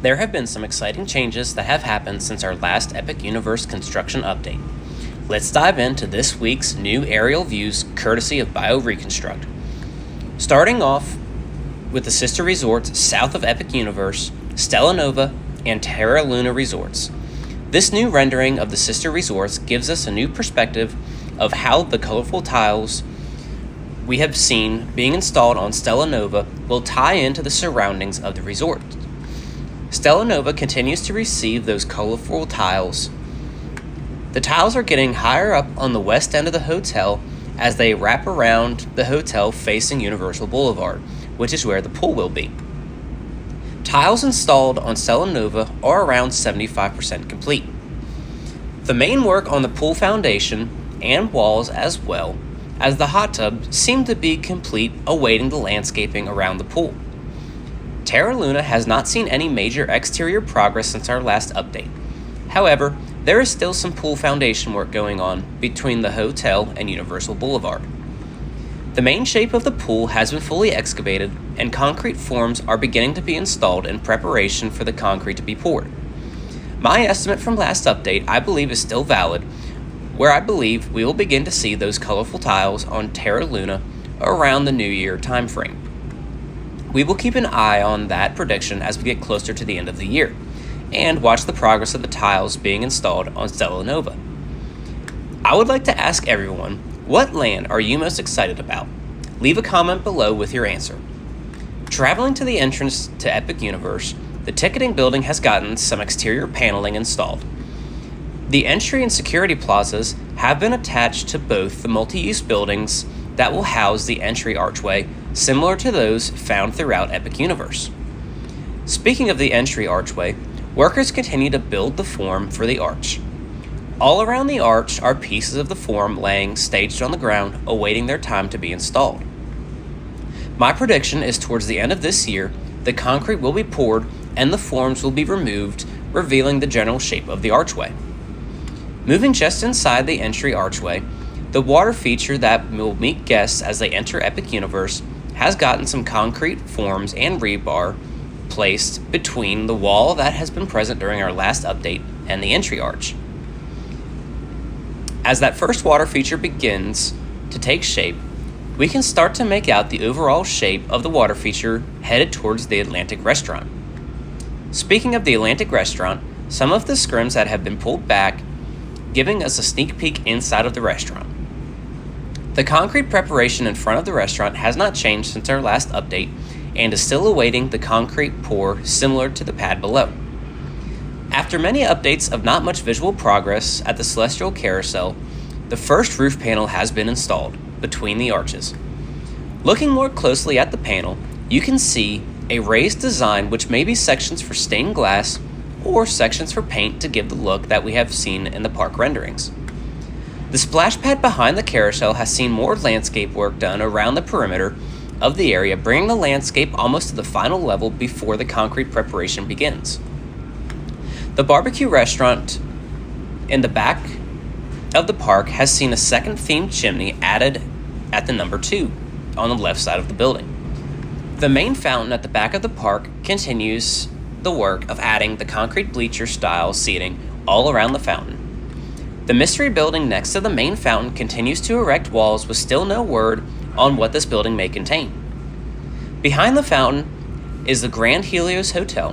There have been some exciting changes that have happened since our last Epic Universe construction update. Let's dive into this week's new aerial views courtesy of BioReconstruct. Starting off with the sister resorts south of Epic Universe, Stella Nova, and Terra Luna resorts. This new rendering of the sister resorts gives us a new perspective of how the colorful tiles we have seen being installed on Stella Nova will tie into the surroundings of the resort. Stella Nova continues to receive those colorful tiles. The tiles are getting higher up on the west end of the hotel as they wrap around the hotel facing Universal Boulevard, which is where the pool will be. Tiles installed on Stella Nova are around 75% complete. The main work on the pool foundation and walls as well as the hot tub seem to be complete, awaiting the landscaping around the pool. Terra Luna has not seen any major exterior progress since our last update. However, there is still some pool foundation work going on between the hotel and Universal Boulevard. The main shape of the pool has been fully excavated, and concrete forms are beginning to be installed in preparation for the concrete to be poured. My estimate from last update, I believe, is still valid, where I believe we will begin to see those colorful tiles on Terra Luna around the New Year timeframe. We will keep an eye on that prediction as we get closer to the end of the year, and watch the progress of the tiles being installed on Stella Nova. I would like to ask everyone, what land are you most excited about? Leave a comment below with your answer. Traveling to the entrance to Epic Universe, the ticketing building has gotten some exterior paneling installed. The entry and security plazas have been attached to both the multi-use buildings that will house the entry archway, similar to those found throughout Epic Universe. Speaking of the entry archway, workers continue to build the form for the arch. All around the arch are pieces of the form laying staged on the ground, awaiting their time to be installed. My prediction is towards the end of this year, the concrete will be poured and the forms will be removed, revealing the general shape of the archway. Moving just inside the entry archway, the water feature that will meet guests as they enter Epic Universe has gotten some concrete forms and rebar placed between the wall that has been present during our last update and the entry arch. As that first water feature begins to take shape, we can start to make out the overall shape of the water feature headed towards the Atlantic Restaurant. Speaking of the Atlantic Restaurant, some of the scrims that have been pulled back, giving us a sneak peek inside of the restaurant. The concrete preparation in front of the restaurant has not changed since our last update and is still awaiting the concrete pour similar to the pad below. After many updates of not much visual progress at the Celestial Carousel, the first roof panel has been installed between the arches. Looking more closely at the panel, you can see a raised design which may be sections for stained glass or sections for paint to give the look that we have seen in the park renderings. The splash pad behind the carousel has seen more landscape work done around the perimeter of the area, bringing the landscape almost to the final level before the concrete preparation begins. The barbecue restaurant in the back of the park has seen a second themed chimney added at the number 2 on the left side of the building. The main fountain at the back of the park continues the work of adding the concrete bleacher style seating all around the fountain. The mystery building next to the main fountain continues to erect walls with still no word on what this building may contain. Behind the fountain is the Grand Helios Hotel,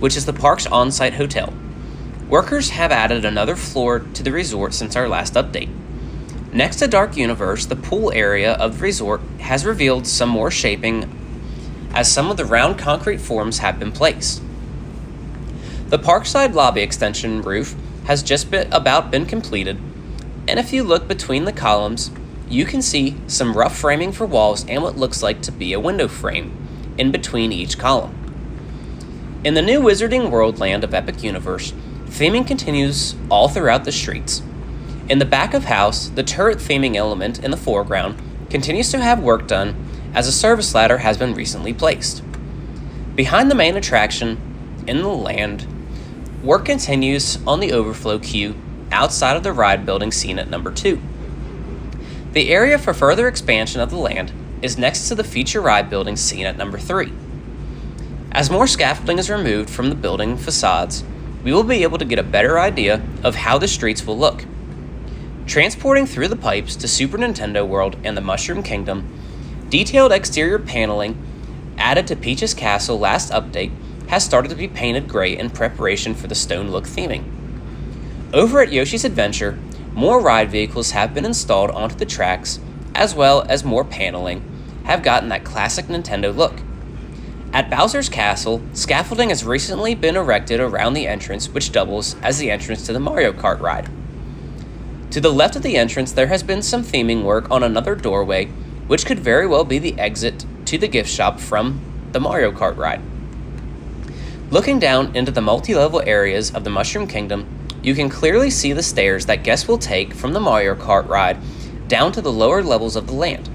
which is the park's on-site hotel. Workers have added another floor to the resort since our last update. Next to Dark Universe, the pool area of the resort has revealed some more shaping as some of the round concrete forms have been placed. The parkside lobby extension roof has just about been completed, and if you look between the columns, you can see some rough framing for walls and what looks like to be a window frame in between each column. In the new Wizarding World land of Epic Universe, theming continues all throughout the streets. In the back of house, the turret theming element in the foreground continues to have work done as a service ladder has been recently placed. Behind the main attraction in the land, work continues on the overflow queue outside of the ride building seen at number 2. The area for further expansion of the land is next to the feature ride building seen at number 3. As more scaffolding is removed from the building facades, we will be able to get a better idea of how the streets will look. Transporting through the pipes to Super Nintendo World and the Mushroom Kingdom, detailed exterior paneling added to Peach's Castle last update has started to be painted gray in preparation for the stone look theming. Over at Yoshi's Adventure, more ride vehicles have been installed onto the tracks, as well as more paneling have gotten that classic Nintendo look. At Bowser's Castle, scaffolding has recently been erected around the entrance, which doubles as the entrance to the Mario Kart ride. To the left of the entrance, there has been some theming work on another doorway, which could very well be the exit to the gift shop from the Mario Kart ride. Looking down into the multi-level areas of the Mushroom Kingdom, you can clearly see the stairs that guests will take from the Mario Kart ride down to the lower levels of the land.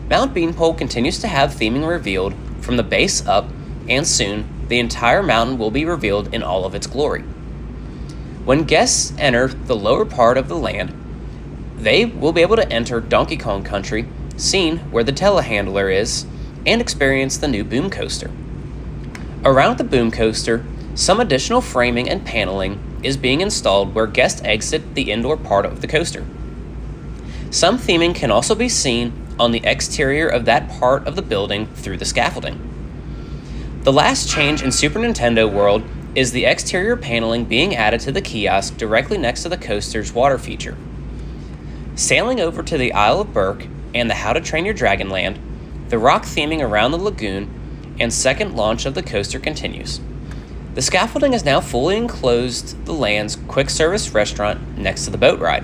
Mount Beanpole continues to have theming revealed from the base up, and soon the entire mountain will be revealed in all of its glory. When guests enter the lower part of the land, they will be able to enter Donkey Kong Country, seen where the telehandler is, and experience the new Boom Coaster. Around the Boom Coaster, some additional framing and paneling is being installed where guests exit the indoor part of the coaster. Some theming can also be seen on the exterior of that part of the building through the scaffolding. The last change in Super Nintendo World is the exterior paneling being added to the kiosk directly next to the coaster's water feature. Sailing over to the Isle of Burk and the How to Train Your Dragon Land, the rock theming around the lagoon and second launch of the coaster continues. The scaffolding has now fully enclosed the land's quick service restaurant next to the boat ride.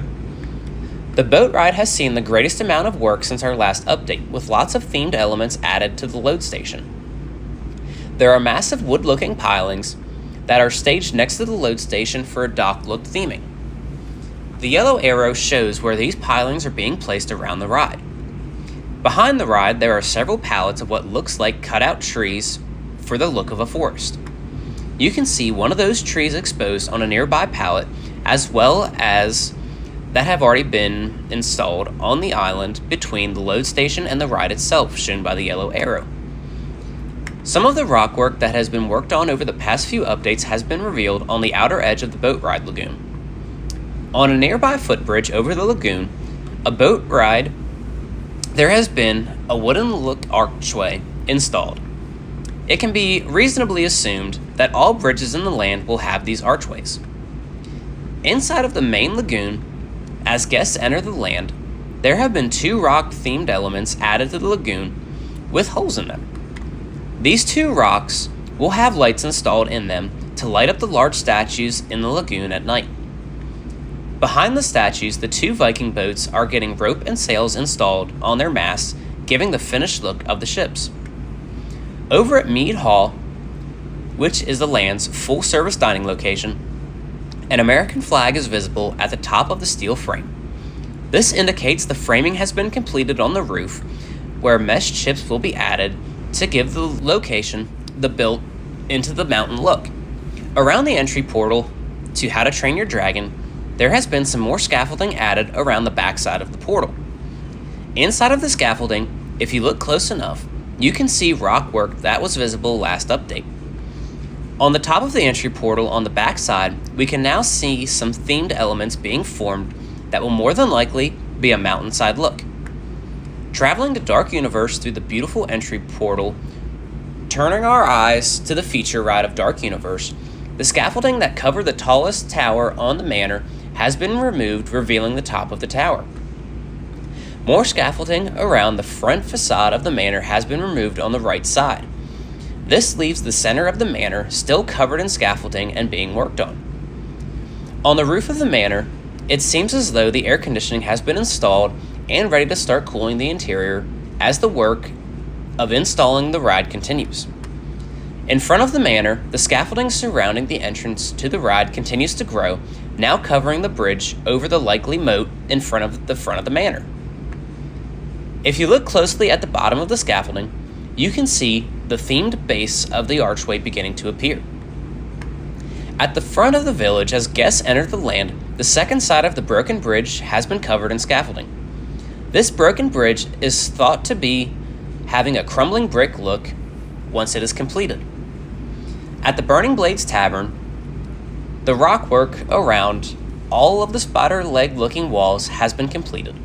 The boat ride has seen the greatest amount of work since our last update, with lots of themed elements added to the load station. There are massive wood-looking pilings that are staged next to the load station for a dock-look theming. The yellow arrow shows where these pilings are being placed around the ride. Behind the ride, there are several pallets of what looks like cut-out trees for the look of a forest. You can see one of those trees exposed on a nearby pallet, as well as that have already been installed on the island between the load station and the ride itself, shown by the yellow arrow. Some of the rock work that has been worked on over the past few updates has been revealed on the outer edge of the boat ride lagoon. On a nearby footbridge over the lagoon, a boat ride, there has been a wooden-look archway installed. It can be reasonably assumed that all bridges in the land will have these archways. Inside of the main lagoon, as guests enter the land, there have been 2 rock-themed elements added to the lagoon with holes in them. These 2 rocks will have lights installed in them to light up the large statues in the lagoon at night. Behind the statues, the 2 Viking boats are getting rope and sails installed on their masts, giving the finished look of the ships. Over at Mead Hall, which is the land's full-service dining location, an American flag is visible at the top of the steel frame. This indicates the framing has been completed on the roof, where meshed chips will be added to give the location the built into the mountain look. Around the entry portal to How to Train Your Dragon, there has been some more scaffolding added around the backside of the portal. Inside of the scaffolding, if you look close enough, you can see rock work that was visible last update. On the top of the entry portal on the backside, we can now see some themed elements being formed that will more than likely be a mountainside look. Traveling to Dark Universe through the beautiful entry portal, turning our eyes to the feature ride of Dark Universe, the scaffolding that covered the tallest tower on the manor has been removed, revealing the top of the tower. More scaffolding around the front facade of the manor has been removed on the right side. This leaves the center of the manor still covered in scaffolding and being worked on. On the roof of the manor, it seems as though the air conditioning has been installed and ready to start cooling the interior as the work of installing the ride continues. In front of the manor, the scaffolding surrounding the entrance to the ride continues to grow, now covering the bridge over the likely moat in front of the manor. If you look closely at the bottom of the scaffolding, you can see the themed base of the archway beginning to appear. At the front of the village, as guests enter the land, the second side of the broken bridge has been covered in scaffolding. This broken bridge is thought to be having a crumbling brick look once it is completed. At the Burning Blades Tavern, the rock work around all of the spider leg looking walls has been completed.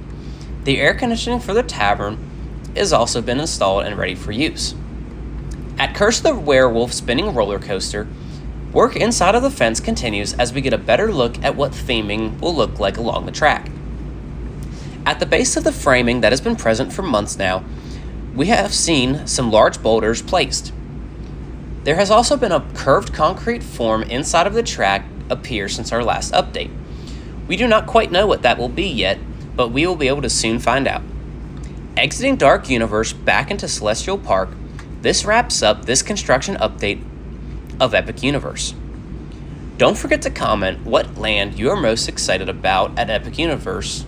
The air conditioning for the tavern has also been installed and ready for use. At Curse of the Werewolf Spinning Roller Coaster, work inside of the fence continues as we get a better look at what theming will look like along the track. At the base of the framing that has been present for months now, we have seen some large boulders placed. There has also been a curved concrete form inside of the track appear since our last update. We do not quite know what that will be yet, but we will be able to soon find out. Exiting Dark Universe back into Celestial Park, this wraps up this construction update of Epic Universe. Don't forget to comment what land you are most excited about at Epic Universe.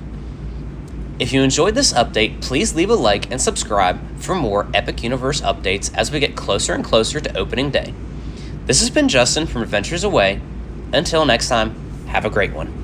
If you enjoyed this update, please leave a like and subscribe for more Epic Universe updates as we get closer and closer to opening day. This has been Justin from Adventures Away. Until next time, have a great one.